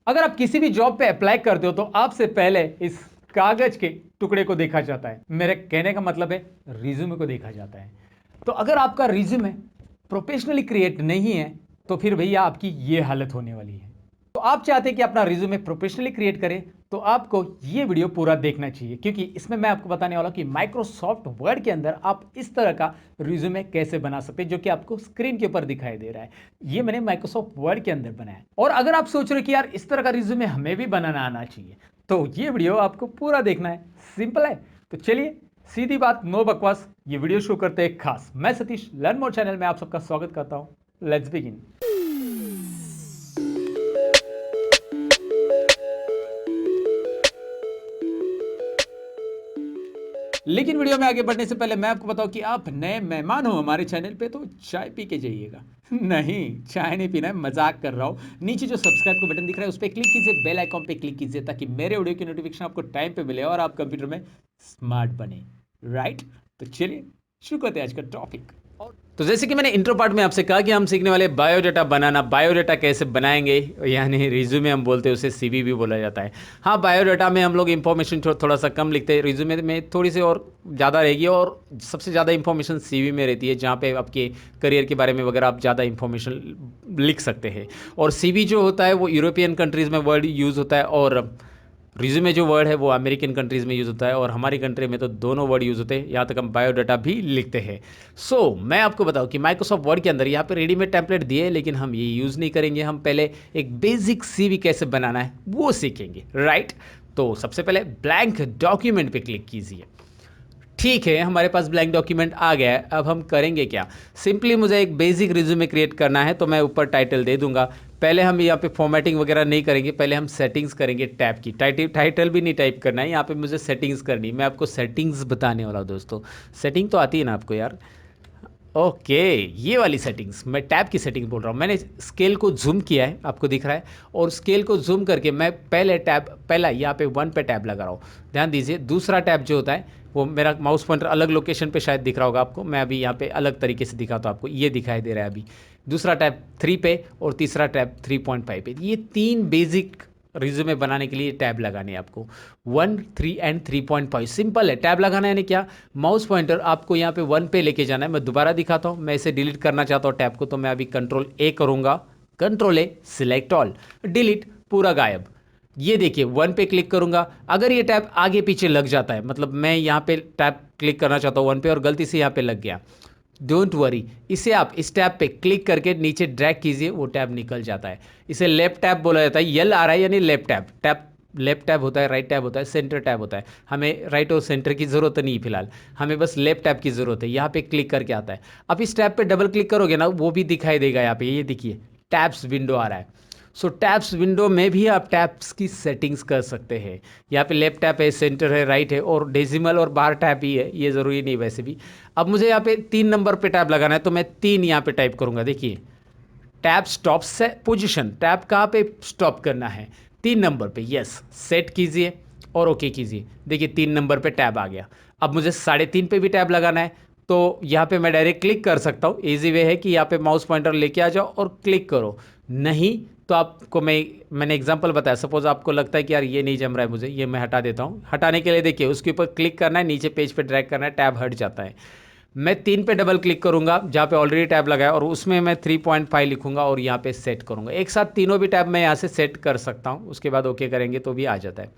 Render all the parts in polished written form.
अगर आप किसी भी जॉब पे अप्लाई करते हो तो आपसे पहले इस कागज के टुकड़े को देखा जाता है। मेरे कहने का मतलब है रिज्यूमे को देखा जाता है। तो अगर आपका रिज्यूमे प्रोफेशनली क्रिएट नहीं है तो फिर भैया आपकी ये हालत होने वाली है। तो आप चाहते हैं कि अपना रिज्यूमे प्रोफेशनली क्रिएट करें तो आपको ये वीडियो पूरा देखना चाहिए, क्योंकि इसमें मैं आपको बताने वाला हूं कि माइक्रोसॉफ्ट वर्ड के अंदर आप इस तरह का रिज्यूमे कैसे बना सकते हैं जो कि आपको स्क्रीन के ऊपर दिखाई दे रहा है। ये मैंने माइक्रोसॉफ्ट वर्ड के अंदर बनाया है। और अगर आप सोच रहे हो कि यार इस तरह का रिज्यूमे हमें भी बनाना आना चाहिए तो ये वीडियो आपको पूरा देखना है। सिंपल है। तो चलिए सीधी बात, नो बकवास, ये वीडियो शुरू करते हैं खास। मैं सतीश लर्न मोर चैनल में आप सबका स्वागत करता हूं। Let's begin. लेकिन वीडियो में आगे बढ़ने से पहले मैं आपको बताऊं कि आप नए मेहमान हो हमारे चैनल पे तो चाय पी के जाइएगा। नहीं, चाय नहीं पीना है, मजाक कर रहा हूं। नीचे जो सब्सक्राइब का बटन दिख रहा है उस पर क्लिक कीजिए, बेल आइकॉन पे क्लिक कीजिए ताकि मेरे वीडियो की नोटिफिकेशन आपको टाइम पे मिले और आप कंप्यूटर में स्मार्ट बने। राइट, तो चलिए शुरू करते हैं आज का टॉपिक। तो जैसे कि मैंने इंट्रो पार्ट में आपसे कहा कि हम सीखने वाले बायोडाटा बनाना। बायोडाटा कैसे बनाएंगे, यानी रिज्यूमे हम बोलते हैं, उसे सीवी भी बोला जाता है। हाँ, बायोडाटा में हम लोग इंफॉर्मेशन थोड़ा सा कम लिखते हैं, रिज्यूमे में थोड़ी सी और ज़्यादा रहेगी, और सबसे ज़्यादा इंफॉर्मेशन सीवी में रहती है जहाँ पे आपके करियर के बारे में वगैरह आप ज़्यादा इंफॉर्मेशन लिख सकते हैं। और सीवी जो होता है वो यूरोपियन कंट्रीज़ में वर्ड यूज़ होता है, और रिज्यूमे जो वर्ड है वो अमेरिकन कंट्रीज़ में यूज़ होता है, और हमारी कंट्री में तो दोनों वर्ड यूज़ होते हैं। यहाँ तक हम बायोडाटा भी लिखते हैं। मैं आपको बताऊँ कि माइक्रोसॉफ्ट वर्ड के अंदर यहाँ पे रेडीमेड टेम्पलेट दिए, लेकिन हम ये यूज़ नहीं करेंगे। हम पहले एक बेसिक सीवी कैसे बनाना है वो सीखेंगे। राइट, तो सबसे पहले ब्लैंक डॉक्यूमेंट पे क्लिक कीजिए। ठीक है, हमारे पास ब्लैंक डॉक्यूमेंट आ गया है। अब हम करेंगे क्या? सिंपली मुझे एक बेसिक रिज्यूमे क्रिएट करना है, तो मैं ऊपर टाइटल दे दूंगा। पहले हम यहाँ पे फॉर्मेटिंग वगैरह नहीं करेंगे, पहले हम सेटिंग्स करेंगे टैब की। टाइटल भी नहीं टाइप करना है, यहाँ पे मुझे सेटिंग्स करनी है। मैं आपको सेटिंग्स बताने वाला हूँ दोस्तों। सेटिंग तो आती है ना आपको यार? ओके, ये वाली सेटिंग्स, मैं टैब की सेटिंग बोल रहा हूँ। मैंने स्केल को जूम किया है, आपको दिख रहा है, और स्केल को जूम करके मैं पहला यहाँ पे 1 पे टैब लगा रहा हूँ। ध्यान दीजिए, दूसरा टैब जो होता है वो मेरा माउस पॉइंटर अलग लोकेशन पे शायद दिख रहा होगा आपको। मैं अभी यहाँ पे अलग तरीके से दिखाता हूँ आपको। ये दिखाई दे रहा है अभी। दूसरा टैब 3 पे और तीसरा टैब 3.5 पे। ये 3 बेसिक रिज्यूमे बनाने के लिए टैब लगाने हैं आपको। 1, 3 एंड 3.5। सिंपल है। टैब लगाना यानी क्या? माउस पॉइंटर आपको यहाँ पे 1 पे लेके जाना है। मैं दोबारा दिखाता हूँ। मैं इसे डिलीट करना चाहता हूँ टैब को, तो मैं अभी कंट्रोल ए करूँगा। कंट्रोल ए, सिलेक्ट ऑल, डिलीट, पूरा गायब। ये देखिए 1 पे क्लिक करूँगा। अगर ये टैब आगे पीछे लग जाता है, मतलब मैं यहाँ पे टैब क्लिक करना चाहता हूँ 1 पे और गलती से यहाँ पे लग गया, डोंट वरी, इसे आप इस टैब पे क्लिक करके नीचे ड्रैग कीजिए, वो टैब निकल जाता है। इसे लेफ्ट टैब बोला जाता है। यल आ रहा है यानी लेफ्ट टैब। लेफ्ट टैब होता है, राइट टैब होता है, सेंटर टैब होता है। हमें राइट और सेंटर की ज़रूरत नहीं फिलहाल, हमें बस लेफ्ट टैब की ज़रूरत है। यहाँ पे क्लिक करके आता है। अब इस टैब पे डबल क्लिक करोगे ना, वो भी दिखाई देगा यहाँ पे। ये देखिए टैब्स विंडो आ रहा है। टैब्स विंडो में भी आप टैब्स की सेटिंग्स कर सकते हैं। यहाँ पे लेफ्ट टैब है, सेंटर है, राइट है, और डेसिमल और बार टैब भी है। ये ज़रूरी नहीं वैसे भी। अब मुझे यहाँ पे 3 नंबर पे टैब लगाना है, तो मैं 3 यहाँ पे टाइप करूँगा। देखिए टैब स्टॉप से पोजिशन, टैब कहाँ पे स्टॉप करना है? 3 नंबर पे। यस, सेट कीजिए और ओके कीजिए। देखिए 3 नंबर पे टैब आ गया। अब मुझे 3.5 पे भी टैब लगाना है, तो यहाँ पे मैं डायरेक्ट क्लिक कर सकता हूँ। ईजी वे है कि यहाँ पे माउस पॉइंटर लेके आ जाओ और क्लिक करो। नहीं तो आपको मैंने एग्जांपल बताया। सपोज आपको लगता है कि यार ये नहीं जम रहा है मुझे, ये मैं हटा देता हूँ। हटाने के लिए देखिए उसके ऊपर क्लिक करना है, नीचे पेज पे ड्रैग करना है, टैब हट जाता है। मैं 3 पे डबल क्लिक करूंगा जहाँ पे ऑलरेडी टैब लगा है, और उसमें मैं 3.5 लिखूंगा और यहाँ पे सेट करूंगा। एक साथ तीनों भी टैब मैं यहाँ से सेट कर सकता हूँ, उसके बाद ओके करेंगे तो भी आ जाता है।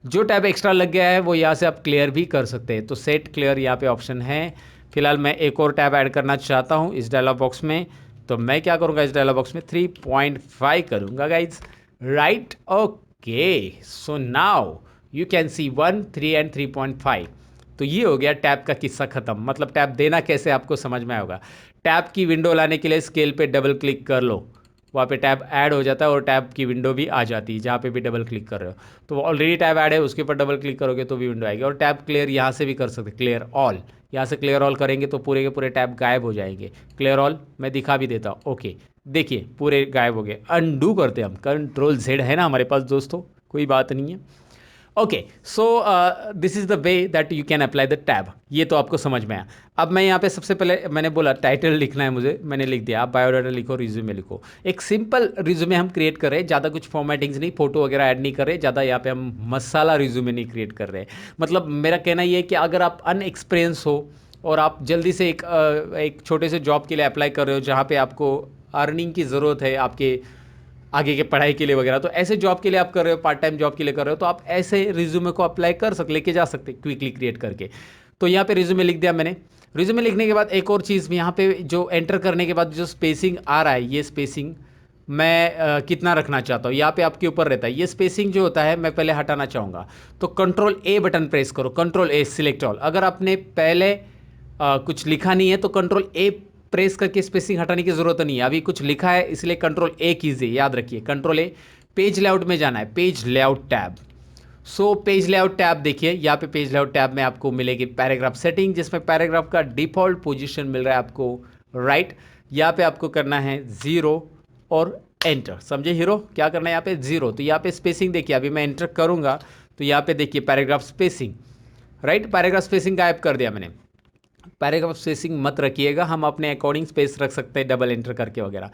जो टैब एक्स्ट्रा लग गया है वो यहाँ से आप क्लियर भी कर सकते हैं। तो सेट क्लियर यहाँ पे ऑप्शन है। फिलहाल मैं एक और टैब ऐड करना चाहता हूँ इस डायलॉग बॉक्स में, तो मैं क्या करूँगा, इस डायलॉग बॉक्स में 3.5 करूँगा guys. Right, okay, so now you can see 1, 3 and 3.5। तो ये हो गया टैब का किस्सा खत्म। मतलब टैब देना कैसे आपको समझ में आएगा। टैब की विंडो लाने के लिए स्केल पे डबल क्लिक कर लो, वहाँ पे टैब ऐड हो जाता है और टैब की विंडो भी आ जाती है जहाँ पे भी डबल क्लिक कर रहे हो। तो ऑलरेडी टैब ऐड है, उसके ऊपर डबल क्लिक करोगे तो भी विंडो आएगी। और टैब क्लियर यहाँ से भी कर सकते, क्लियर ऑल। यहाँ से क्लियर ऑल करेंगे तो पूरे के पूरे टैब गायब हो जाएंगे। क्लियर ऑल मैं दिखा भी देता हूँ। ओके, देखिए पूरे गायब हो गए। अनडू करते हम, कंट्रोल जेड है ना हमारे पास दोस्तों, कोई बात नहीं है। Okay, so this is the way that you can apply the tab. ये तो आपको समझ में आया। अब मैं यहाँ पे सबसे पहले मैंने बोला टाइटल लिखना है मुझे, मैंने लिख दिया। आप बायोडाटा लिखो, रिज्यूमे लिखो। एक सिंपल रिज्यूमे हम क्रिएट कर रहे हैं, ज़्यादा कुछ फॉर्मेटिंग्स नहीं, फोटो वगैरह ऐड नहीं कर रहे, ज़्यादा यहाँ पे हम मसाला रिज्यूमे नहीं क्रिएट कर रहे। मतलब मेरा कहना ये है कि अगर आप अनएक्सपीरियंस हो और आप जल्दी से एक छोटे से जॉब के लिए अप्लाई कर रहे हो जहाँ पे आपको अर्निंग की ज़रूरत है आपके आगे के पढ़ाई के लिए वगैरह, तो ऐसे जॉब के लिए आप कर रहे हो, पार्ट टाइम जॉब के लिए कर रहे हो, तो आप ऐसे रिज्यूमे को अप्लाई कर सकते, लेके जा सकते क्विकली क्रिएट करके। तो यहाँ पे रिज्यूमे लिख दिया मैंने। रिज्यूमे लिखने के बाद एक और चीज़ यहाँ पे जो एंटर करने के बाद जो स्पेसिंग आ रहा है, ये स्पेसिंग मैं कितना रखना चाहता हूँ, यहाँ पे आपके ऊपर रहता है। ये स्पेसिंग जो होता है मैं पहले हटाना चाहूँगा, तो कंट्रोल ए बटन प्रेस करो, कंट्रोल ए सिलेक्ट ऑल। अगर आपने पहले कुछ लिखा नहीं है तो कंट्रोल ए प्रेस करके स्पेसिंग हटाने की जरूरत नहीं है। अभी कुछ लिखा है इसलिए कंट्रोल ए कीजिए, याद रखिए कंट्रोल ए। पेज लेआउट में जाना है, page layout tab. So page layout tab देखिए, यहाँ पे पेज लेआउट टैब में आपको मिलेगी पैराग्राफ सेटिंग, जिसमें पैराग्राफ का डिफॉल्ट पोजीशन मिल रहा है आपको राइट। यहाँ पे आपको करना है 0 और एंटर। समझे हीरो, क्या करना है यहाँ पे 0। तो यहाँ पे स्पेसिंग देखिए, अभी मैं एंटर करूँगा तो यहाँ पे देखिए paragraph spacing right, paragraph spacing गायब कर दिया मैंने। पैराग्राफ स्पेसिंग मत रखिएगा, हम अपने अकॉर्डिंग स्पेस रख सकते हैं डबल एंटर करके वगैरह।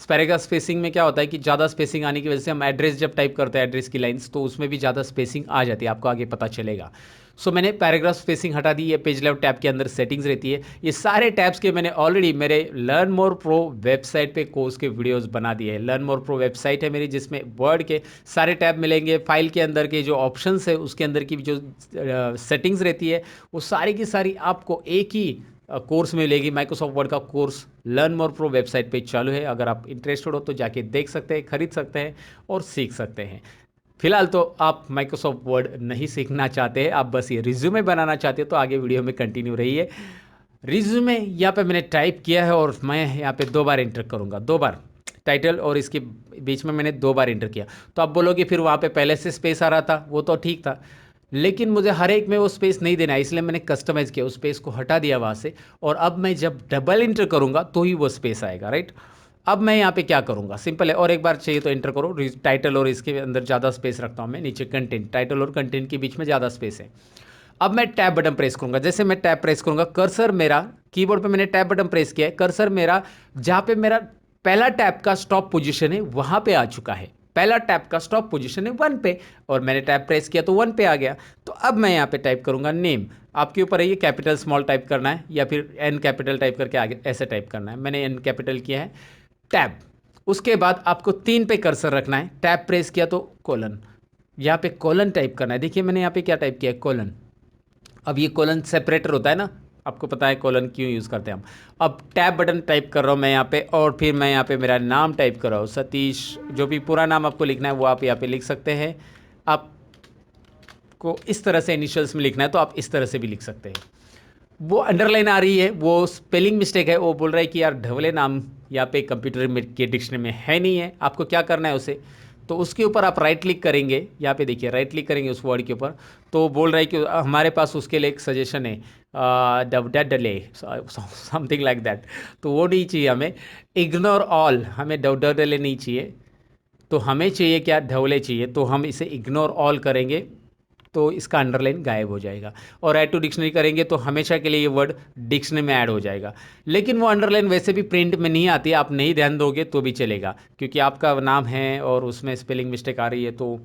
पैराग्राफ स्पेसिंग में क्या होता है कि ज़्यादा स्पेसिंग आने की वजह से हम एड्रेस जब टाइप करते हैं एड्रेस की लाइंस, तो उसमें भी ज़्यादा स्पेसिंग आ जाती है, आपको आगे पता चलेगा। सो मैंने पैराग्राफ स्पेसिंग हटा दी। ये पेज लेआउट टैब के अंदर सेटिंग्स रहती है। ये सारे टैब्स के मैंने ऑलरेडी मेरे लर्न मोर प्रो वेबसाइट पे कोर्स के वीडियोस बना दिए हैं। लर्न मोर प्रो वेबसाइट है मेरी, जिसमें वर्ड के सारे टैब मिलेंगे। फाइल के अंदर के जो ऑप्शंस है उसके अंदर की जो सेटिंग्स रहती है वो सारी की सारी आपको एक ही कोर्स में मिलेगी। माइक्रोसॉफ्ट वर्ड का course learn more pro website पे चालू है। अगर आप इंटरेस्टेड हो तो जाके देख सकते हैं, खरीद सकते हैं और सीख सकते हैं। फिलहाल तो आप माइक्रोसॉफ्ट वर्ड नहीं सीखना चाहते हैं, आप बस ये रिज्यूमे बनाना चाहते हो, तो आगे वीडियो में कंटिन्यू रहिए। रिज्यूमे यहाँ पे मैंने टाइप किया है और मैं यहाँ पे 2 बार एंटर करूँगा, 2 बार टाइटल और इसके बीच में मैंने 2 बार एंटर किया। तो आप बोलोगे फिर वहाँ पे पहले से स्पेस आ रहा था, वो तो ठीक था, लेकिन मुझे हर एक में वो स्पेस नहीं देना है, इसलिए मैंने कस्टमाइज़ किया, उस स्पेस को हटा दिया वहाँ से। और अब मैं जब डबल एंटर करूँगा तो ही वो स्पेस आएगा राइट। अब मैं यहाँ पे क्या करूँगा, सिंपल है, और एक बार चाहिए तो एंटर करो। टाइटल और इसके अंदर ज़्यादा स्पेस रखता हूँ मैं, नीचे कंटेंट, टाइटल और कंटेंट के बीच में ज़्यादा स्पेस है। अब मैं टैब बटन प्रेस करूँगा। जैसे मैं टैब प्रेस करूँगा, कर्सर मेरा कीबोर्ड पे मैंने टैब बटन प्रेस किया है, कर्सर मेरा जहाँ पे मेरा पहला टैब का स्टॉप पोजीशन है वहाँ पे आ चुका है। पहला टैब का स्टॉप पोजीशन है 1 पे और मैंने टैब प्रेस किया तो 1 पे आ गया। तो अब मैं यहाँ पे टाइप करूँगा नेम। आपके ऊपर है ये कैपिटल स्मॉल टाइप करना है या फिर एन कैपिटल टाइप करके आगे ऐसे टाइप करना है। मैंने एन कैपिटल किया है। टैब, उसके बाद आपको 3 पे कर्सर रखना है। टैब प्रेस किया तो कोलन, यहाँ पे कोलन टाइप करना है। देखिए मैंने यहाँ पे क्या टाइप किया है, कोलन। अब ये कोलन सेपरेटर होता है ना, आपको पता है कोलन क्यों यूज़ करते हैं हम। अब टैब बटन टाइप कर रहा हूँ मैं यहाँ पे, और फिर मैं यहाँ पे मेरा नाम टाइप कर रहा हूँ सतीश। जो भी पूरा नाम आपको लिखना है वो आप यहाँ पे लिख सकते हैं। आपको इस तरह से इनिशियल्स में लिखना है तो आप इस तरह से भी लिख सकते हैं। वो अंडरलाइन आ रही है, वो स्पेलिंग मिस्टेक है, वो बोल रहा है कि यार ढवले नाम यहाँ पे कंप्यूटर में के डिक्शनरी में है नहीं है। आपको क्या करना है उसे, तो उसके ऊपर आप राइट क्लिक करेंगे। यहाँ पे देखिए राइट क्लिक करेंगे उस वर्ड के ऊपर, तो बोल रहा है कि हमारे पास उसके लिए एक सजेशन है डले समथिंग लाइक दैट, तो वो नहीं चाहिए हमें। इग्नोर ऑल, हमें डले नहीं चाहिए, तो हमें चाहिए क्या, ढवले चाहिए। तो हम इसे इग्नोर ऑल करेंगे तो इसका अंडरलाइन गायब हो जाएगा। और ऐड टू डिक्शनरी करेंगे तो हमेशा के लिए ये वर्ड डिक्शनरी में ऐड हो जाएगा। लेकिन वो अंडरलाइन वैसे भी प्रिंट में नहीं आती, आप नहीं ध्यान दोगे तो भी चलेगा, क्योंकि आपका नाम है और उसमें स्पेलिंग मिस्टेक आ रही है तो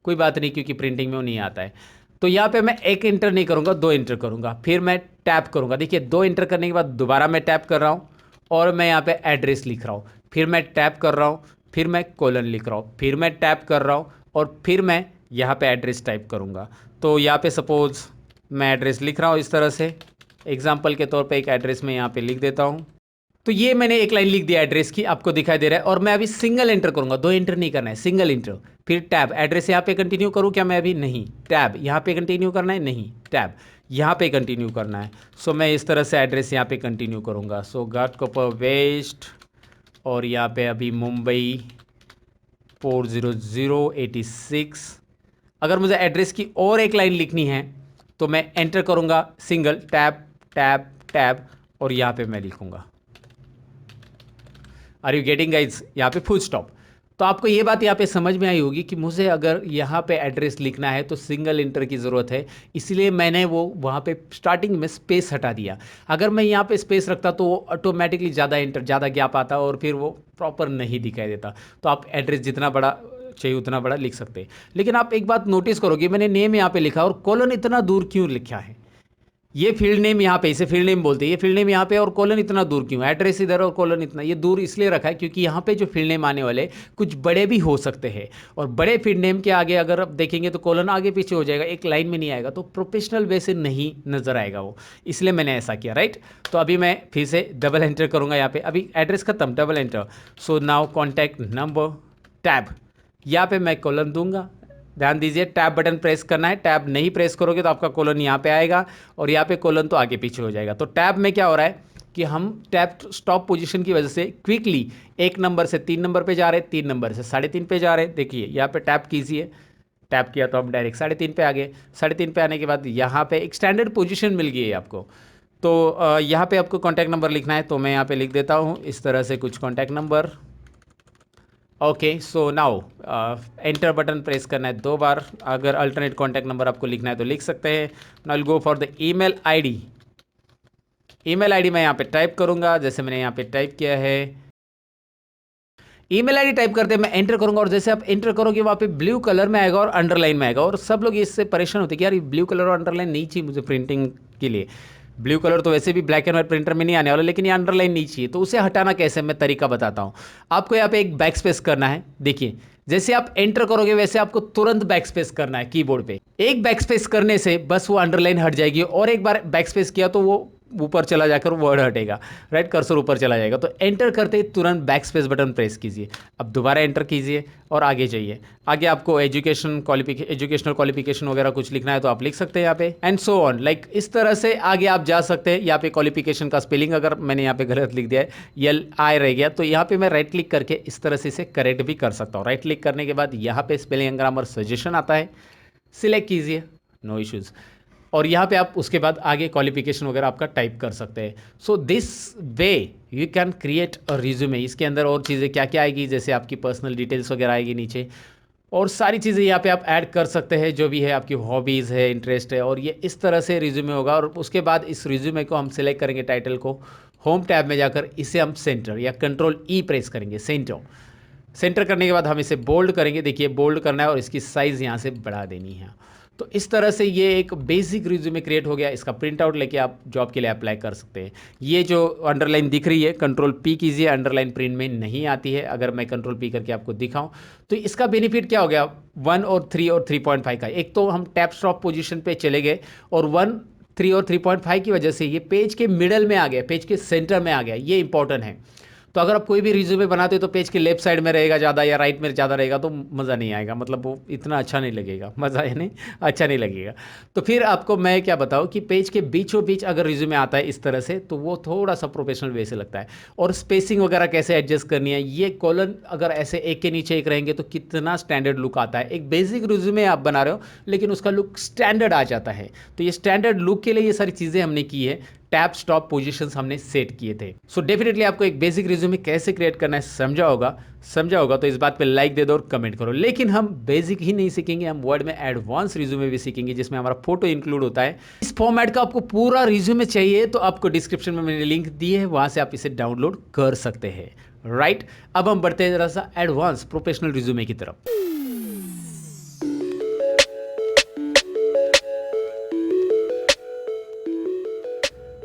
कोई बात नहीं, क्योंकि प्रिंटिंग में वो नहीं आता है। तो यहाँ पे मैं 1 एंटर नहीं करूँगा, 2 एंटर करूँगा, फिर मैं टैप करूँगा। देखिए 2 एंटर करने के बाद दोबारा मैं टैप कर रहा हूँ और मैं यहाँ पे एड्रेस लिख रहा हूँ, फिर मैं टैप कर रहा हूँ, फिर मैं कोलन लिख रहा हूँ, फिर मैं टैप कर रहा हूँ और फिर मैं यहाँ पे एड्रेस टाइप करूँगा। तो यहाँ पे सपोज़ मैं एड्रेस लिख रहा हूँ इस तरह से, एग्जाम्पल के तौर पे एक एड्रेस मैं यहाँ पे लिख देता हूँ। तो ये मैंने एक लाइन लिख दिया एड्रेस की, आपको दिखाई दे रहा है। और मैं अभी सिंगल एंटर करूँगा, 2 एंटर नहीं करना है, सिंगल एंटर। फिर टैब, एड्रेस यहाँ पे कंटिन्यू करूँ क्या मैं अभी, नहीं, टैब यहाँ पे कंटिन्यू करना है, नहीं, टैब यहाँ पे कंटिन्यू करना है। सो मैं इस तरह से एड्रेस यहाँ पे कंटिन्यू करूँगा। सो घाटकोपर वेस्ट और यहाँ पे अभी मुंबई 40086। अगर मुझे एड्रेस की और एक लाइन लिखनी है तो मैं एंटर करूंगा, सिंगल, टैब टैब टैब और यहाँ पे मैं लिखूंगा, आर यू गेटिंग गाइज, यहाँ पे फुल स्टॉप। तो आपको ये बात यहाँ पे समझ में आई होगी कि मुझे अगर यहाँ पे एड्रेस लिखना है तो सिंगल इंटर की ज़रूरत है, इसलिए मैंने वो वहाँ पे स्टार्टिंग में स्पेस हटा दिया। अगर मैं यहाँ पे स्पेस रखता तो वो ऑटोमेटिकली ज़्यादा इंटर ज़्यादा गैप आता और फिर वो प्रॉपर नहीं दिखाई देता। तो आप एड्रेस जितना बड़ा चाहिए उतना बड़ा लिख सकते हैं। लेकिन आप एक बात नोटिस करोगे, मैंने नेम यहाँ पे लिखा और कॉलन इतना दूर क्यों लिखा है? ये फील्ड नेम यहाँ पे, इसे फील्ड नेम बोलते हैं, ये फील्ड नेम यहाँ पे और कॉलन इतना दूर क्यों? एड्रेस इधर और कॉलन इतना, ये दूर इसलिए रखा है क्योंकि यहाँ पे जो फील्ड नेम आने वाले कुछ बड़े भी हो सकते हैं, और बड़े फील्ड नेम के आगे अगर आप देखेंगे तो कॉलन आगे पीछे हो जाएगा, एक लाइन में नहीं आएगा, तो प्रोफेशनल वे से नहीं नजर आएगा वो, इसलिए मैंने ऐसा किया, राइट। तो अभी मैं फिर से डबल एंटर करूँगा यहाँ पे, अभी एड्रेस खत्म, double enter. So now contact number tab, यहाँ पे मैं कॉलन दूंगा। ध्यान दीजिए, टैब बटन प्रेस करना है, टैब नहीं प्रेस करोगे तो आपका कॉलन यहाँ पे आएगा और यहाँ पे कॉलन तो आगे पीछे हो जाएगा। तो टैब में क्या हो रहा है कि हम टैब स्टॉप पोजीशन की वजह से क्विकली 1 नंबर से 3 नंबर पे जा रहे, 3 नंबर से 3.5 पे जा रहे। देखिए यहाँ पे टैप कीजिए, टैप किया तो हम डायरेक्ट 3.5 पे आ गए। 3.5 पे आने के बाद यहाँ पे एक स्टैंडर्ड पोजीशन मिल गई है आपको। तो यहाँ पे आपको कॉन्टैक्ट नंबर लिखना है, तो मैं यहाँ पे लिख देता हूँ इस तरह से कुछ contact number. Okay, so now enter button press करना है 2 बार। अगर अल्टरनेट कॉन्टैक्ट नंबर आपको लिखना है तो लिख सकते हैं। Now will go for the email ID. Email ID मैं यहाँ पे टाइप करूँगा, जैसे मैंने यहाँ पे टाइप किया है। ईमेल आईडी टाइप करते मैं एंटर करूँगा, और जैसे आप एंटर करोगे वहाँ पे ब्लू कलर में आएगा और अंडरलाइन में आएगा, और सब लोग इससे परेशान होते हैं कि यार ये ब्लू कलर और अंडरलाइन नहीं चाहिए मुझे प्रिंटिंग के लिए। ब्लू कलर तो वैसे भी ब्लैक एंड व्हाइट प्रिंटर में नहीं आने वाला, लेकिन ये अंडरलाइन नहीं चाहिए, तो उसे हटाना कैसे, मैं तरीका बताता हूँ आपको। यहाँ पे एक बैक स्पेस करना है। देखिए जैसे आप एंटर करोगे वैसे आपको तुरंत बैक स्पेस करना है कीबोर्ड पे। एक बैक स्पेस करने से बस वो अंडरलाइन हट जाएगी, और एक बार बैक स्पेस किया तो वो ऊपर चला जाकर वर्ड हटेगा, राइट, कर्सर ऊपर चला जाएगा। तो एंटर करते ही तुरंत बैक स्पेस बटन प्रेस कीजिए। अब दोबारा एंटर कीजिए और आगे जाइए। आगे आपको एजुकेशनल क्वालिफिकेशन वगैरह कुछ लिखना है तो आप लिख सकते हैं यहाँ पे, एंड सो ऑन। लाइक इस तरह से आगे आप जा सकते हैं। यहाँ पे क्वालिफिकेशन का स्पेलिंग अगर मैंने यहाँ पे गलत लिख दिया है, LI रह गया, तो यहाँ पे मैं राइट क्लिक करके इस तरह से इसे करेक्ट भी कर सकता हूँ। राइट क्लिक करने के बाद यहाँ पे स्पेलिंग एंड ग्रामर सजेशन आता है, सिलेक्ट कीजिए, नो इश्यूज़, और यहाँ पे आप उसके बाद आगे क्वालिफिकेशन वगैरह आपका टाइप कर सकते हैं। So this way you can create a resume. इसके अंदर और चीज़ें क्या क्या आएगी, जैसे आपकी पर्सनल डिटेल्स वगैरह आएगी नीचे, और सारी चीज़ें यहाँ पे आप ऐड कर सकते हैं, जो भी है आपकी हॉबीज़ है, इंटरेस्ट है, और ये इस तरह से रिज्यूमे होगा। और उसके बाद इस रिज्यूमे को हम सिलेक्ट करेंगे, टाइटल को होम टैब में जाकर इसे हम सेंटर या कंट्रोल E प्रेस करेंगे, सेंटर करने के बाद हम इसे बोल्ड करेंगे। देखिए बोल्ड करना है और इसकी साइज़ यहाँ से बढ़ा देनी है। तो इस तरह से ये एक बेसिक रिज्यूमे क्रिएट हो गया। इसका प्रिंट आउट लेके आप जॉब के लिए अप्लाई कर सकते हैं। ये जो अंडरलाइन दिख रही है, कंट्रोल P कीजिए, अंडरलाइन प्रिंट में नहीं आती है। अगर मैं कंट्रोल P करके आपको दिखाऊं तो इसका बेनिफिट क्या हो गया 1 और 3 और 3.5 का। एक तो हम टैब स्टॉप पोजीशन पे चले गए, और 1, 3 और 3.5 की वजह से ये पेज के मिडल में आ गया, पेज के सेंटर में आ गया। ये इंपॉर्टेंट है। तो अगर आप कोई भी रिज्यूमे बनाते हो तो पेज के लेफ्ट साइड में रहेगा ज़्यादा या राइट में ज़्यादा रहेगा तो मज़ा नहीं आएगा, मतलब वो इतना अच्छा नहीं लगेगा, मज़ा है नहीं, अच्छा नहीं लगेगा। तो फिर आपको मैं क्या बताऊँ कि पेज के बीचों बीच अगर रिज्यूमे आता है इस तरह से तो वो थोड़ा सा प्रोफेशनल वे से लगता है। और स्पेसिंग वगैरह कैसे एडजस्ट करनी है, ये कॉलन अगर ऐसे एक के नीचे एक रहेंगे तो कितना स्टैंडर्ड लुक आता है। एक बेसिक रिज्यूमे आप बना रहे हो लेकिन उसका लुक स्टैंडर्ड आ जाता है। तो ये स्टैंडर्ड लुक के लिए ये सारी चीज़ें हमने की है, टैब स्टॉप पोजीशंस हमने सेट किए थे। सो डेफिनेटली आपको एक बेसिक रिज्यूमे कैसे क्रिएट करना है समझा होगा तो इस बात पे लाइक दे दो और कमेंट करो। लेकिन हम बेसिक ही नहीं सीखेंगे, हम वर्ड में एडवांस रिज्यूमे भी सीखेंगे जिसमें हमारा फोटो इंक्लूड होता है। इस फॉर्मेट का आपको पूरा रिज्यूमे चाहिए तो आपको डिस्क्रिप्शन में मैंने लिंक दी है, वहां से आप इसे डाउनलोड कर सकते हैं, राइट। अब हम बढ़ते हैं जरा सा एडवांस प्रोफेशनल रिज्यूमे की तरफ।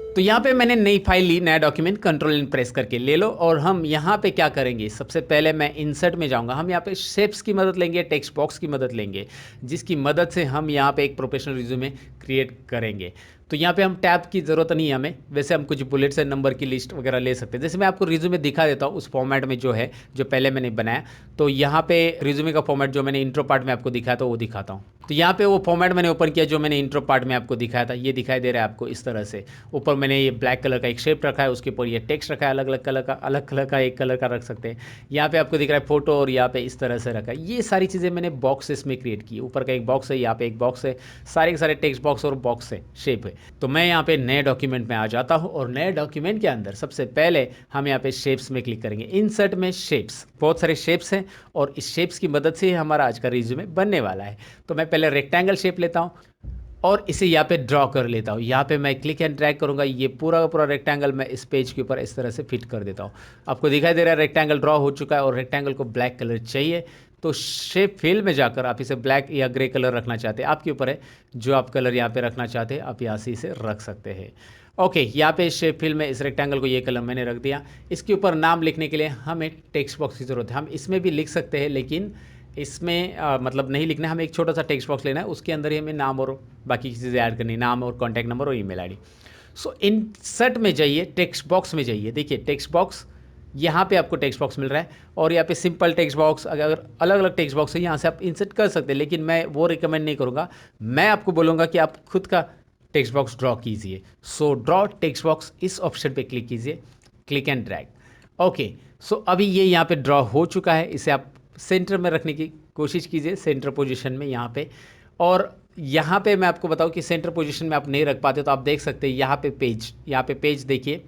तो यहाँ पे मैंने नई फाइल ली, नया डॉक्यूमेंट, कंट्रोल N प्रेस करके ले लो। और हम यहाँ पे क्या करेंगे, सबसे पहले मैं इंसर्ट में जाऊँगा। हम यहाँ पे शेप्स की मदद लेंगे, टेक्स्ट बॉक्स की मदद लेंगे, जिसकी मदद से हम यहाँ पे एक प्रोफेशनल रिज्यूमे क्रिएट करेंगे। तो यहाँ पे हम टैब की ज़रूरत नहीं है हमें, वैसे हम कुछ बुलेट्स एंड नंबर की लिस्ट वगैरह ले सकते हैं। जैसे मैं आपको रिज्यूमे दिखा देता हूँ उस फॉर्मेट में जो है, जो पहले मैंने बनाया। तो यहाँ पे रिज्यूमे का फॉर्मेट जो मैंने इंट्रो पार्ट में आपको दिखाया था वो दिखाता हूँ। तो यहाँ पे वो फॉर्मेट मैंने ओपन किया जो मैंने इंट्रो पार्ट में आपको दिखाया था, ये दिखाई दे रहा है आपको इस तरह से। ऊपर मैंने ये ब्लैक कलर का एक शेप रखा है, उसके ऊपर ये टेक्स्ट रखा है अलग अलग कलर का एक कलर का रख सकते हैं। यहाँ पे आपको दिख रहा है फोटो, और यहाँ पे इस तरह से रखा है। ये सारी चीज़ें मैंने बॉक्सेस में क्रिएट की। ऊपर का एक बॉक्स है, यहाँ पे एक बॉक्स है, सारे के सारे टेक्स्ट बॉक्स और बॉक्स है, शेप है। तो मैं यहाँ पे नए डॉक्यूमेंट में आ जाता हूँ और नए डॉक्यूमेंट के अंदर सबसे पहले हम यहाँ पे शेप्स में क्लिक करेंगे। इंसर्ट में शेप्स, बहुत सारे शेप्स हैं और इस शेप्स की मदद से ही हमारा आज का रिज्यूमे बनने वाला है। तो मैं पहले रेक्टेंगल शेप लेता हूँ और इसे यहाँ पे ड्रॉ कर लेता हूँ। यहाँ पे मैं क्लिक एंड ड्रैग करूँगा, ये पूरा का पूरा रेक्टेंगल मैं इस पेज के ऊपर इस तरह से फिट कर देता हूँ। आपको दिखाई दे रहा है रेक्टेंगल ड्रॉ हो चुका है और रेक्टेंगल को ब्लैक कलर चाहिए तो शेप फिल में जाकर आप इसे ब्लैक या ग्रे कलर रखना चाहते हैं, आपके ऊपर है। जो आप कलर यहाँ पे रखना चाहते हैं आप यहाँ से इसे रख सकते हैं। ओके, यहाँ पे शेप फिल में इस रेक्टेंगल को ये कलर मैंने रख दिया। इसके ऊपर नाम लिखने के लिए हमें टेक्स्ट बॉक्स की ज़रूरत है। हम इसमें भी लिख सकते हैं लेकिन इसमें मतलब नहीं लिखना, हमें एक छोटा सा टेक्स्ट बॉक्स लेना है, उसके अंदर ही हमें नाम और बाकी की चीज़ें ऐड करनी, नाम और कॉन्टैक्ट नंबर और ईमेल आईडी। सो इंसर्ट में जाइए, टेक्स्ट बॉक्स में जाइए। देखिए टेक्स्ट बॉक्स, यहाँ पे आपको टेक्स्ट बॉक्स मिल रहा है और यहाँ पे सिंपल टेक्स्ट बॉक्स, अगर अलग अलग टेक्स्ट बॉक्स है यहाँ से आप इंसर्ट कर सकते हैं, लेकिन मैं वो रिकमेंड नहीं करूँगा। मैं आपको बोलूँगा कि आप खुद का टेक्स्ट बॉक्स ड्रॉ कीजिए। सो ड्रॉ टेक्स्ट बॉक्स, इस ऑप्शन पे क्लिक कीजिए, क्लिक एंड ड्रैग। ओके, सो अभी ये यहाँ पे ड्रॉ हो चुका है। इसे आप सेंटर में रखने की कोशिश कीजिए, सेंटर पोजीशन में यहाँ पे। और यहाँ पे मैं आपको बताऊँ कि सेंटर पोजीशन में आप नहीं रख पाते तो आप देख सकते हैं यहाँ पे पेज देखिए,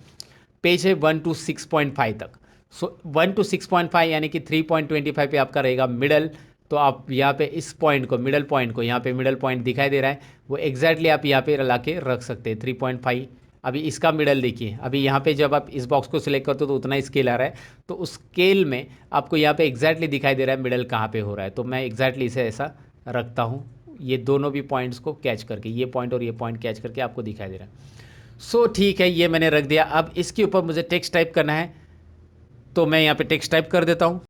पेज है 1 to 6.5 तक। सो 1 to 6.5 यानी कि 3.25 पे आपका रहेगा मिडल। तो आप यहाँ पे इस पॉइंट को, मिडल पॉइंट को, यहाँ पे मिडल पॉइंट दिखाई दे रहा है, वो एग्जैक्टली आप यहाँ पे ला के रख सकते हैं 3.5। अभी इसका मिडल देखिए, अभी यहाँ पे जब आप इस बॉक्स को सिलेक्ट करते हो तो उतना स्केल आ रहा है, तो उस स्केल में आपको यहाँ पे एग्जैक्टली दिखाई दे रहा है मिडल कहाँ पे हो रहा है। तो मैं एग्जैक्टली इसे ऐसा रखता हूँ, ये दोनों भी पॉइंट्स को कैच करके, ये पॉइंट और ये पॉइंट कैच करके आपको दिखाई दे रहा है। सो ठीक है, ये मैंने रख दिया। अब इसके ऊपर मुझे टेक्स्ट टाइप करना है तो मैं यहाँ पे टेक्स्ट टाइप कर देता हूँ।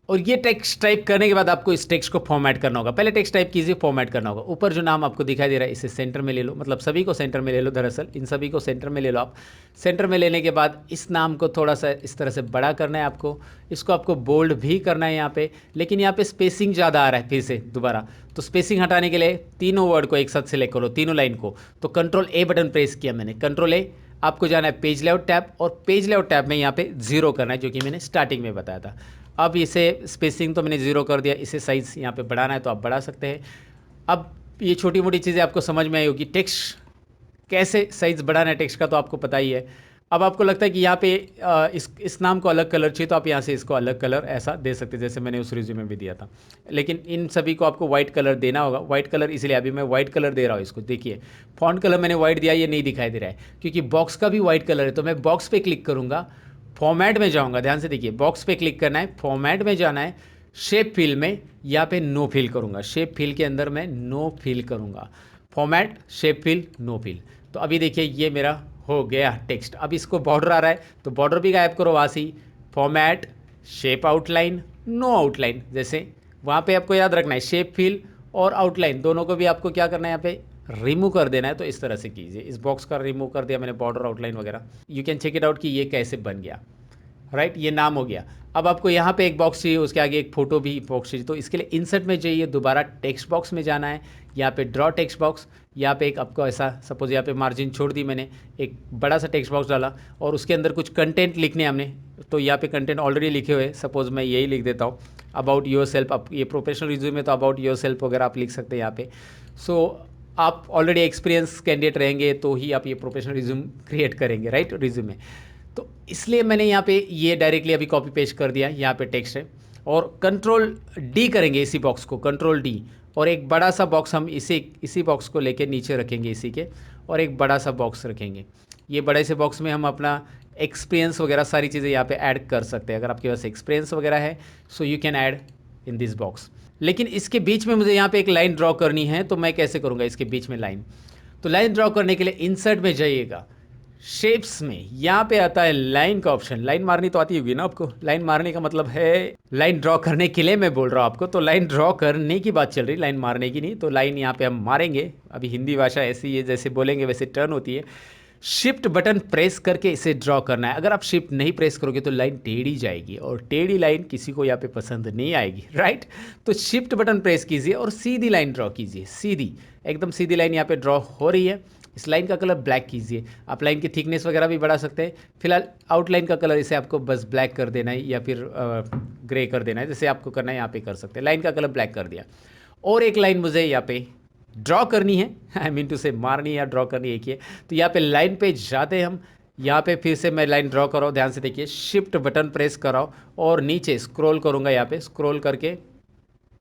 और ये टेक्स्ट टाइप करने के बाद आपको इस टेक्स्ट को फॉर्मेट करना होगा। पहले टेक्स्ट टाइप कीजिए, फॉर्मेट करना होगा। ऊपर जो नाम आपको दिखाई दे रहा है इसे सेंटर में ले लो, मतलब सभी को सेंटर में ले लो, दरअसल इन सभी को सेंटर में ले लो आप। सेंटर में लेने के बाद इस नाम को थोड़ा सा इस तरह से बड़ा करना है आपको, इसको आपको बोल्ड भी करना है यहाँ पे, लेकिन यहाँ पे स्पेसिंग ज़्यादा आ रहा है फिर से दोबारा। तो स्पेसिंग हटाने के लिए तीनों वर्ड को एक साथ सिलेक्ट करो, तीनों लाइन को। तो कंट्रोल ए बटन प्रेस किया मैंने, कंट्रोल ए। आपको जाना है पेज लेआउट टैब और पेज लेआउट टैब में यहाँ पे 0 करना है, जो कि मैंने स्टार्टिंग में बताया था। अब इसे स्पेसिंग तो मैंने 0 कर दिया, इसे साइज़ यहाँ पे बढ़ाना है तो आप बढ़ा सकते हैं। अब ये छोटी मोटी चीज़ें आपको समझ में आई होगी, टेक्स्ट कैसे साइज़ बढ़ाना है टेक्स्ट का तो आपको पता ही है। अब आपको लगता है कि यहाँ पे इस नाम को अलग कलर चाहिए तो आप यहाँ से इसको अलग कलर ऐसा दे सकते हैं, जैसे मैंने उस रिज्यूमे में भी दिया था। लेकिन इन सभी को आपको वाइट कलर देना होगा। वाइट कलर इसलिए अभी मैं वाइट कलर दे रहा हूँ इसको। देखिए फॉन्ट कलर मैंने वाइट दिया, ये नहीं दिखाई दे रहा है क्योंकि बॉक्स का भी वाइट कलर है। तो मैं बॉक्स पे क्लिक करूँगा, फॉर्मेट में जाऊँगा, ध्यान से देखिए, बॉक्स पे क्लिक करना है, फॉर्मेट में जाना है, शेप फिल में यहाँ पे नो फिल करूँगा। शेप फिल के अंदर मैं नो फिल करूँगा, format, shape fill, no fill. तो अभी देखिए ये मेरा हो गया टेक्स्ट। अब इसको बॉर्डर आ रहा है तो बॉर्डर भी गायब करो वहाँ से, format, shape outline, no outline. जैसे वहाँ पे आपको याद रखना है शेप फिल और आउटलाइन दोनों को भी आपको क्या करना है, यहाँ पे रिमूव कर देना है। तो इस तरह से कीजिए, इस बॉक्स का रिमूव कर दिया मैंने, बॉर्डर आउटलाइन वगैरह। You can check it out कि ये कैसे बन गया, राइट। ये नाम हो गया। अब आपको यहाँ पे एक बॉक्स चाहिए, उसके आगे एक फोटो भी बॉक्स चाहिए। तो इसके लिए इंसर्ट में जाइए, दोबारा टेक्स्ट बॉक्स में जाना है, यहाँ पे ड्रॉ टेक्स्ट बॉक्स। यहाँ पे एक आपको ऐसा, सपोज यहाँ पे मार्जिन छोड़ दी मैंने, एक बड़ा सा टेक्स्ट बॉक्स डाला और उसके अंदर कुछ कंटेंट लिखने हमने। तो यहाँ पे कंटेंट ऑलरेडी लिखे हुए, सपोज मैं यही लिख देता हूँ, अबाउट योर सेल्फ। अब ये प्रोफेशनल रिज्यूम में तो अबाउट योर सेल्फ वगैरह आप लिख सकते हैं यहाँ पे। सो आप ऑलरेडी एक्सपीरियंस कैंडिडेट रहेंगे तो ही आप ये प्रोफेशनल रिज्यूम क्रिएट करेंगे, राइट, रिज्यूम में। तो इसलिए मैंने यहाँ पे ये डायरेक्टली अभी कॉपी पेस्ट कर दिया, यहाँ पे टेक्स्ट है। और कंट्रोल डी करेंगे इसी बॉक्स को, कंट्रोल डी, और एक बड़ा सा बॉक्स हम इसी बॉक्स को लेके नीचे रखेंगे इसी के, और एक बड़ा सा बॉक्स रखेंगे। ये बड़े से बॉक्स में हम अपना एक्सपीरियंस वगैरह सारी चीज़ें यहाँ पे ऐड कर सकते हैं। अगर आपके पास एक्सपीरियंस वगैरह है so you can add in this box. लेकिन इसके बीच में मुझे यहाँ पे एक लाइन ड्रॉ करनी है, तो मैं कैसे करूँगा इसके बीच में लाइन? तो लाइन ड्रॉ करने के लिए इंसर्ट में जाइएगा, शेप्स में यहाँ पे आता है लाइन का ऑप्शन। लाइन मारनी तो आती होगी ना आपको, लाइन मारने का मतलब है लाइन ड्रॉ करने के लिए मैं बोल रहा हूँ आपको। तो लाइन ड्रॉ करने की बात चल रही, लाइन मारने की नहीं। तो लाइन यहाँ पे हम मारेंगे। अभी हिंदी भाषा ऐसी है, जैसे बोलेंगे वैसे टर्न होती है। शिफ्ट बटन प्रेस करके इसे ड्रॉ करना है। अगर आप शिफ्ट नहीं प्रेस करोगे तो लाइन टेढ़ी जाएगी, और टेढ़ी लाइन किसी को यहाँ पे पसंद नहीं आएगी, राइट। तो शिफ्ट बटन प्रेस कीजिए और सीधी लाइन ड्रॉ कीजिए, सीधी, एकदम सीधी लाइन यहाँ पे ड्रॉ हो रही है। इस लाइन का कलर ब्लैक कीजिए। आप लाइन की थिकनेस वगैरह भी बढ़ा सकते हैं। फिलहाल आउटलाइन का कलर इसे आपको बस ब्लैक कर देना है या फिर ग्रे कर देना है, जैसे आपको करना है यहाँ पे कर सकते हैं। लाइन का कलर ब्लैक कर दिया और एक लाइन मुझे यहाँ पे ड्रॉ करनी है, आई मीन टू से मारनी या ड्रॉ करनी एक ही है। तो यहाँ पे लाइन पे जाते हैं हम, यहाँ पे फिर से मैं लाइन ड्रॉ कर रहा हूँ, ध्यान से देखिए, शिफ्ट बटन प्रेस कर रहा हूँ और नीचे स्क्रॉल करूँगा, यहाँ पे स्क्रॉल करके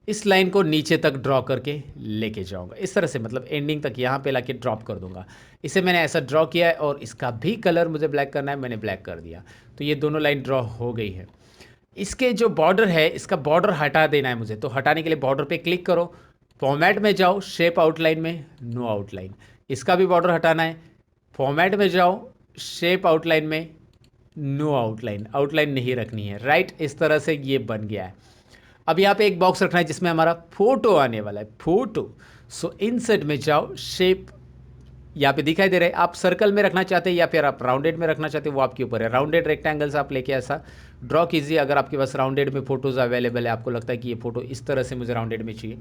इस लाइन को नीचे तक ड्रॉ करके लेके जाऊंगा इस तरह से, मतलब एंडिंग तक यहाँ पे लाके ड्रॉप कर दूंगा। इसे मैंने ऐसा ड्रॉ किया है और इसका भी कलर मुझे ब्लैक करना है, मैंने ब्लैक कर दिया। तो ये दोनों लाइन ड्रॉ हो गई है। इसके जो बॉर्डर है, इसका बॉर्डर हटा देना है मुझे, तो हटाने के लिए बॉर्डर पे क्लिक करो, फॉर्मेट में जाओ, शेप आउटलाइन में नो आउटलाइन, इसका भी बॉर्डर हटाना है, फॉर्मेट में जाओ, शेप आउटलाइन में नो आउटलाइन, आउटलाइन नहीं रखनी है, राइट। इस तरह से ये बन गया है। अब यहाँ पे एक बॉक्स रखना है जिसमें हमारा फोटो आने वाला है, फोटो। सो इंसर्ट में जाओ, शेप यहाँ पे दिखाई दे रहा है, आप सर्कल में रखना चाहते हैं या फिर आप राउंडेड में रखना चाहते हैं वो आपके ऊपर है। राउंडेड रेक्टेंगल्स आप लेके ऐसा ड्रॉ कीजिए, अगर आपके पास राउंडेड में फोटोज़ अवेलेबल है, आपको लगता है कि ये फोटो इस तरह से मुझे राउंडेड में चाहिए,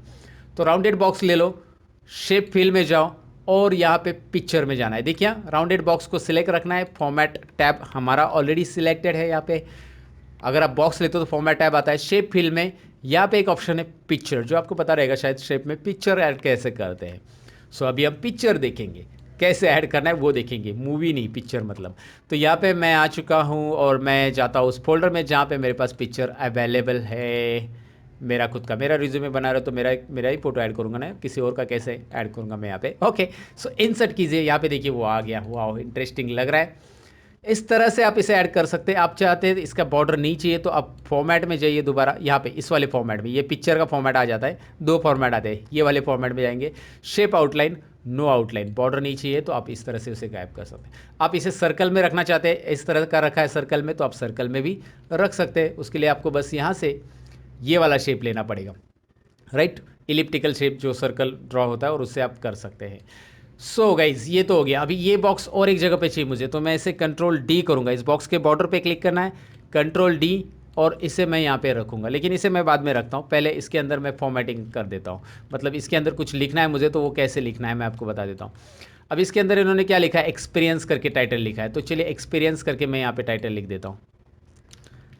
तो राउंडेड बॉक्स ले लो, शेप फिल में जाओ और यहाँ पे पिक्चर में जाना है। देखिए राउंडेड बॉक्स को सिलेक्ट रखना है, फॉर्मेट टैब हमारा ऑलरेडी सिलेक्टेड है यहाँ पे। अगर आप बॉक्स लेते हो तो फॉर्मेट टैब आता है, शेप फिल में यहाँ पे एक ऑप्शन है पिक्चर, जो आपको पता रहेगा शायद शेप में पिक्चर ऐड कैसे करते हैं। सो अभी हम पिक्चर देखेंगे, कैसे ऐड करना है वो देखेंगे, मूवी नहीं पिक्चर मतलब। तो यहाँ पे मैं आ चुका हूँ और मैं जाता हूँ उस फोल्डर में जहाँ पे मेरे पास पिक्चर अवेलेबल है, मेरा खुद का, मेरा रिज्यूमे बना रहा, तो मेरा ही फोटो ऐड करूँगा ना, किसी और का कैसे ऐड करूँगा मैं यहाँ पे। ओके, सो इंसर्ट कीजिए, यहाँ पे देखिए वो आ गया, वाह इंटरेस्टिंग लग रहा है। इस तरह से आप इसे ऐड कर सकते हैं। आप चाहते हैं इसका बॉर्डर नहीं चाहिए तो आप फॉर्मेट में जाइए, दोबारा यहाँ पे इस वाले फॉर्मेट में, ये पिक्चर का फॉर्मेट आ जाता है, दो फॉर्मेट आते हैं, ये वाले फॉर्मेट में जाएंगे, shape outline no outline, border नहीं चाहिए तो आप इस तरह से उसे गायब कर सकते हैं। आप इसे सर्कल में रखना चाहते हैं, इस तरह का रखा है सर्कल में, तो आप सर्कल में भी रख सकते हैं। उसके लिए आपको बस यहाँ से ये वाला शेप लेना पड़ेगा, राइट, इलिप्टिकल शेप जो सर्कल ड्रॉ होता है, और उससे आप कर सकते हैं। सो गाइज ये तो हो गया। अभी ये बॉक्स और एक जगह पे चाहिए मुझे, तो मैं इसे कंट्रोल डी करूँगा, इस बॉक्स के बॉर्डर पे क्लिक करना है, कंट्रोल डी, और इसे मैं यहाँ पे रखूँगा, लेकिन इसे मैं बाद में रखता हूँ, पहले इसके अंदर मैं फॉर्मेटिंग कर देता हूँ। मतलब इसके अंदर कुछ लिखना है मुझे, तो वो कैसे लिखना है मैं आपको बता देता हूँ। अब इसके अंदर इन्होंने क्या लिखा है, एक्सपीरियंस करके टाइटल लिखा है, तो चलिए एक्सपीरियंस करके मैं यहाँ पे टाइटल लिख देता हूँ।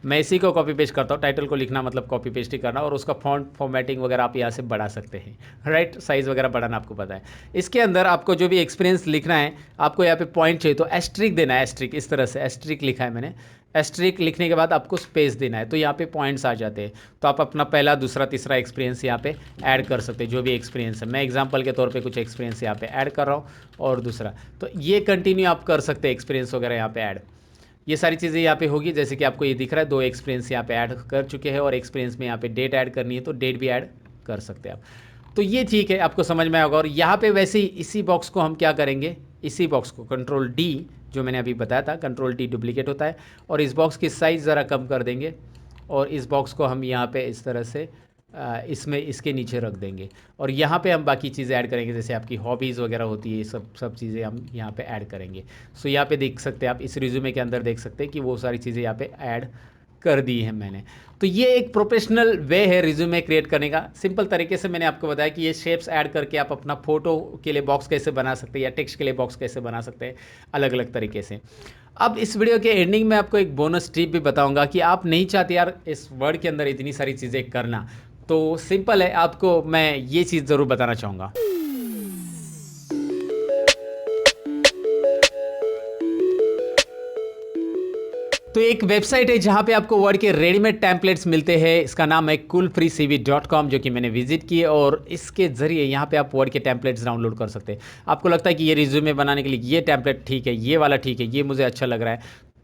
मैं इसी को कॉपी पेस्ट करता हूँ, टाइटल को लिखना मतलब कॉपी पेस्ट ही करना, और उसका फॉन्ट फॉर्मेटिंग वगैरह आप यहाँ से बढ़ा सकते हैं, राइट, साइज़ वगैरह बढ़ाना आपको पता है। इसके अंदर आपको जो भी एक्सपीरियंस लिखना है, आपको यहाँ पे पॉइंट चाहिए तो एस्ट्रिक देना है, एस्ट्रिक इस तरह से एस्ट्रिक लिखा है मैंने, एस्ट्रिक लिखने के बाद आपको स्पेस देना है, तो यहाँ पे पॉइंट्स आ जाते हैं, तो आप अपना पहला दूसरा तीसरा एक्सपीरियंस यहाँ पे ऐड कर सकते हैं, जो भी एक्सपीरियंस है। मैं एग्जांपल के तौर पे कुछ एक्सपीरियंस यहाँ पे ऐड कर रहा हूँ, और दूसरा, तो ये कंटिन्यू आप कर सकते हैं एक्सपीरियंस वगैरह यहाँ पे ऐड। ये सारी चीज़ें यहाँ पे होगी, जैसे कि आपको ये दिख रहा है, दो एक्सपीरियंस यहाँ पे ऐड कर चुके हैं, और एक्सपीरियंस में यहाँ पे डेट ऐड करनी है तो डेट भी ऐड कर सकते हैं आप। तो ये ठीक है, आपको समझ में आएगा। और यहाँ पे वैसे ही इसी बॉक्स को हम क्या करेंगे, इसी बॉक्स को कंट्रोल डी, जो मैंने अभी बताया था, कंट्रोल डी डुप्लीकेट होता है, और इस बॉक्स की साइज़ ज़रा कम कर देंगे, और इस बॉक्स को हम यहाँ पे इस तरह से इसमें इसके नीचे रख देंगे, और यहाँ पे हम बाकी चीज़ें ऐड करेंगे, जैसे आपकी हॉबीज़ वगैरह होती है, सब चीज़ें हम यहाँ पे ऐड करेंगे। सो यहाँ पे देख सकते हैं आप, इस रिज्यूमे के अंदर देख सकते हैं कि वो सारी चीज़ें यहाँ पे ऐड कर दी है मैंने। तो ये एक प्रोफेशनल वे है रिज्यूमे क्रिएट करने का। सिंपल तरीके से मैंने आपको बताया कि ये शेप्स ऐड करके आप अपना फोटो के लिए बॉक्स कैसे बना सकते हैं, या टेक्स्ट के लिए बॉक्स कैसे बना सकते हैं, अलग अलग तरीके से। अब इस वीडियो के एंडिंग में आपको एक बोनस टिप भी बताऊंगा कि आप नहीं चाहते यार इस वर्ड के अंदर इतनी सारी चीज़ें करना, तो सिंपल है, आपको मैं ये चीज़ ज़रूर बताना चाहूँगा। तो एक वेबसाइट है जहाँ पे आपको वर्ड के रेडीमेड टेम्पलेट्स मिलते हैं, इसका नाम है coolfreecv.com, जो कि मैंने विजिट की है, और इसके ज़रिए यहाँ पे आप वर्ड के टेम्पलेट्स डाउनलोड कर सकते हैं। आपको लगता है कि ये रिज्यूमे बनाने के लिए ये टेम्पलेट ठीक है, ये वाला ठीक है, ये मुझे अच्छा लग रहा है,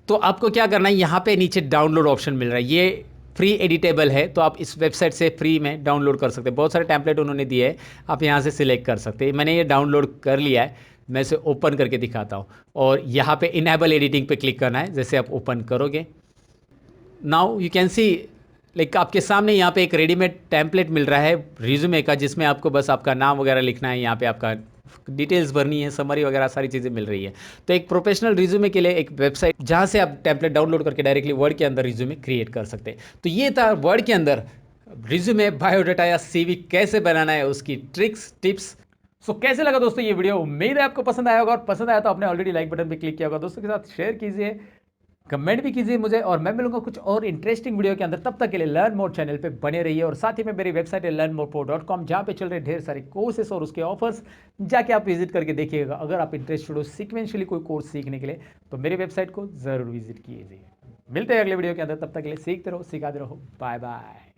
तो आपको क्या करना है, यहाँ पे नीचे डाउनलोड ऑप्शन मिल रहा है, ये फ्री एडिटेबल है, तो आप इस वेबसाइट से फ्री में डाउनलोड कर सकते हैं। बहुत सारे टेम्पलेट उन्होंने दिए हैं, आप यहाँ से सिलेक्ट कर सकते हैं। मैंने ये डाउनलोड कर लिया है, मैं इसे ओपन करके दिखाता हूँ, और यहाँ पे इनेबल एडिटिंग पे क्लिक करना है। जैसे आप ओपन करोगे, now you can see, like आपके सामने यहाँ पे एक रेडीमेड टेम्पलेट मिल रहा है रिज्यूमे का, जिसमें आपको बस आपका नाम वगैरह लिखना है, यहाँ पे आपका डिटेल्स भरनी है, समरी वगैरह सारी चीज़ें मिल रही है। तो एक प्रोफेशनल रिज्यूमे के लिए एक वेबसाइट जहाँ से आप टेम्पलेट डाउनलोड करके डायरेक्टली वर्ड के अंदर रिज्यूमे क्रिएट कर सकते हैं। तो ये था वर्ड के अंदर रिज्यूमे, बायोडाटा या सीवी कैसे बनाना है, उसकी ट्रिक्स टिप्स। सो कैसे लगा दोस्तों ये वीडियो, उम्मीद है आपको पसंद आया होगा, और पसंद आया तो आपने ऑलरेडी लाइक बटन पे क्लिक किया होगा, दोस्तों के साथ शेयर कीजिए, कमेंट भी कीजिए मुझे, और मैं मिलूंगा कुछ और इंटरेस्टिंग वीडियो के अंदर। तब तक के लिए लर्न मोर चैनल पे बने रहिए, और साथ ही में मेरी वेबसाइट है learnmorepro.com, जहाँ पे चल रहे ढेर सारे कोर्सेस और उसके ऑफर्स, जाके आप विजिट करके देखिएगा। अगर आप इंटरेस्टेड हो सीक्वेंशियली कोई कोर्स सीखने के लिए, तो मेरी वेबसाइट को जरूर विजिट कीजिए। मिलते हैं अगले वीडियो के अंदर, तब तक के लिए सीखते रहो, सिखाते रहो। Bye bye.